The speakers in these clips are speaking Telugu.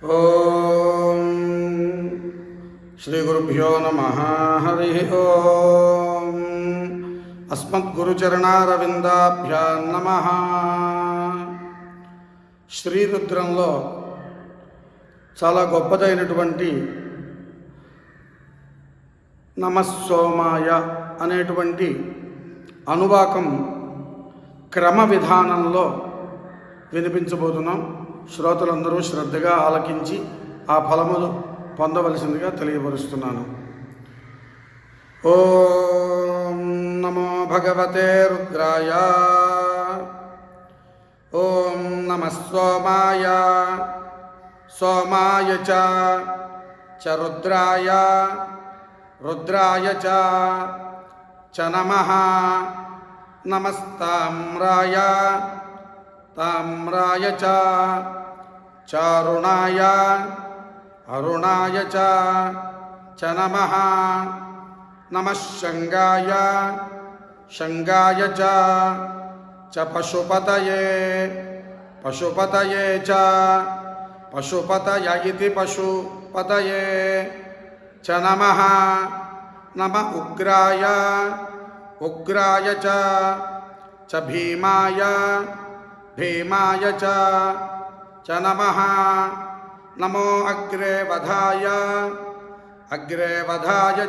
ఓం శ్రీ గురుభ్యో నమః. హరి ఓం. అస్మద్గురుచరణారవిందాభ్యాం నమః. శ్రీరుద్రంలో చాలా గొప్పదైనటువంటి నమస్సోమాయ అనేటువంటి అనువాకం క్రమ విధానంలో వినిపించబోతున్నాం. శ్రోతలందరూ శ్రద్ధగా ఆలకించి ఆ ఫలములు పొందవలసిందిగా తెలియపరుస్తున్నాను. ఓం నమో భగవతే రుద్రాయ. ఓం నమః సోమాయ సోమాయ చ రుద్రాయ రుద్రాయ చ నమః. నమస్తామ్రాయ తామ్రాయ చారుణాయ అరుణాయ చ నమః. నమః శంగాయ శంగాయ చ పశుపతయే పశుపతయే పశుపతయ ఇతి పశుపతయే చ నమః. నమ ఉగ్రాయ ఉగ్రాయ చ భీమాయ భీమాయ చ నమః. నమో అగ్రే వధాయ అగ్రే వధాయ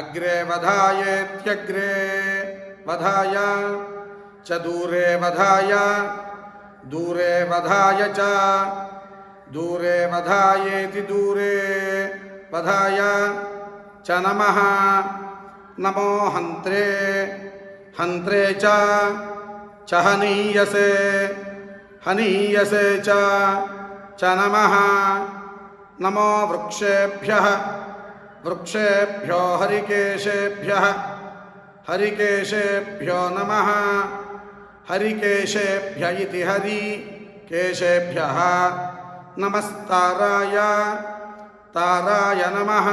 అగ్రే వధాయేత్యగ్రే వధాయ చ దూరే వధాయ దూరే వధాయ దూరే వధాయేతి దూరే వధాయ చ నమః. నమో హంత్రే హంత్రే చ హనీయసే హనీయసే చ నమః. నమో వృక్షేభ్యః వృక్షేభ్యో హరికేశేభ్యః హరికేశేభ్యో నమః. హరికేశేభ్య ఇతి హరికేశేభ్యః నమస్తారాయ తారాయ నమః.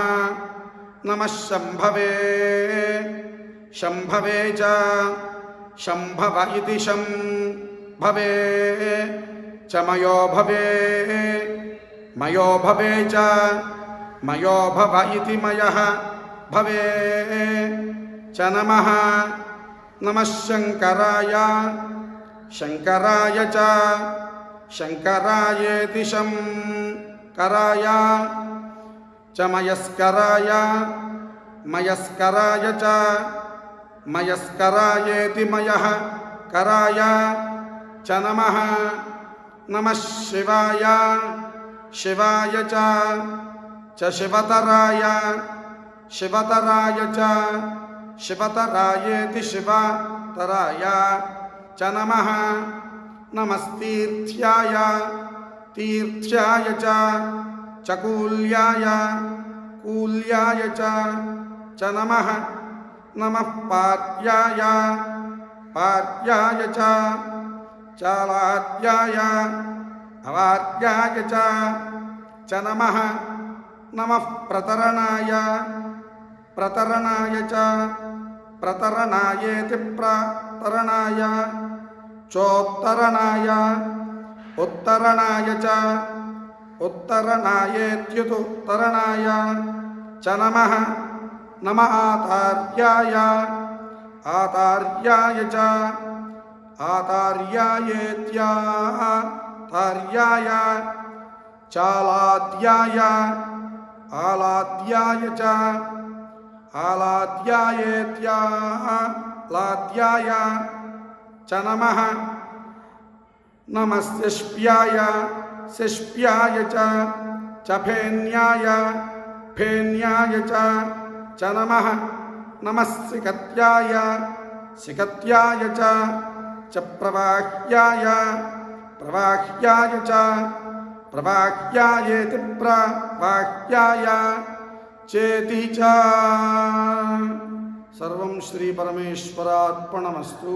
నమః శంభవే శంభవే శంభవ ఇతి శంభవే చ మయో భవే మయో భవే మయో భవ ఇతి మయః భవే చ నమః. నమః శంకరాయ శంకరాయ శంకరాయేతి శంకరాయ చ మయస్కరాయ మయస్కరాయ మయస్కరాయేతి మయః కరాయ చ నమః. నమః శివాయ శివాయ చ శివతరాయ శివతరాయ శివతరాయేతి శివతరాయ చ నమః. నమస్తీర్థ్యాయ తీర్థ్యాయ చ కూల్యాయ కూల్యాయ చ నమః. నమః పార్యాయ పార్యాయ చాలార్యాయ అవార్యాయ చ నమః. నమః ప్రతరణాయ ప్రతరణాయ ప్రతరణాయేతి ప్రతరణాయ చోత్తరణాయ ఉత్తరణాయ ఉత్తరణాయేత్యుత్తరణాయ చ నమః. నమ ఆతార్యాయ ఆతార్యాయ ఆతార్యాయేత్యాతార్యాయ చాలాద్యాయ ఆలాద్యాయ ఆలాద్యాయేత్యాలాద్యాయ చ నమః. నమస్తిష్ప్యాయ శిష్ప్యాయ చ ఫేన్యాయ ఫేన్యాయ చ నమః. నమః సికత్యాయ సికత్యాయ చ ప్రవాహ్యాయ ప్రవాహ్యాయ ప్రవాహ్యాయేతి ప్రవాహ్యాయ చేతి చ. సర్వం శ్రీ పరమేశ్వరార్పణమస్తు.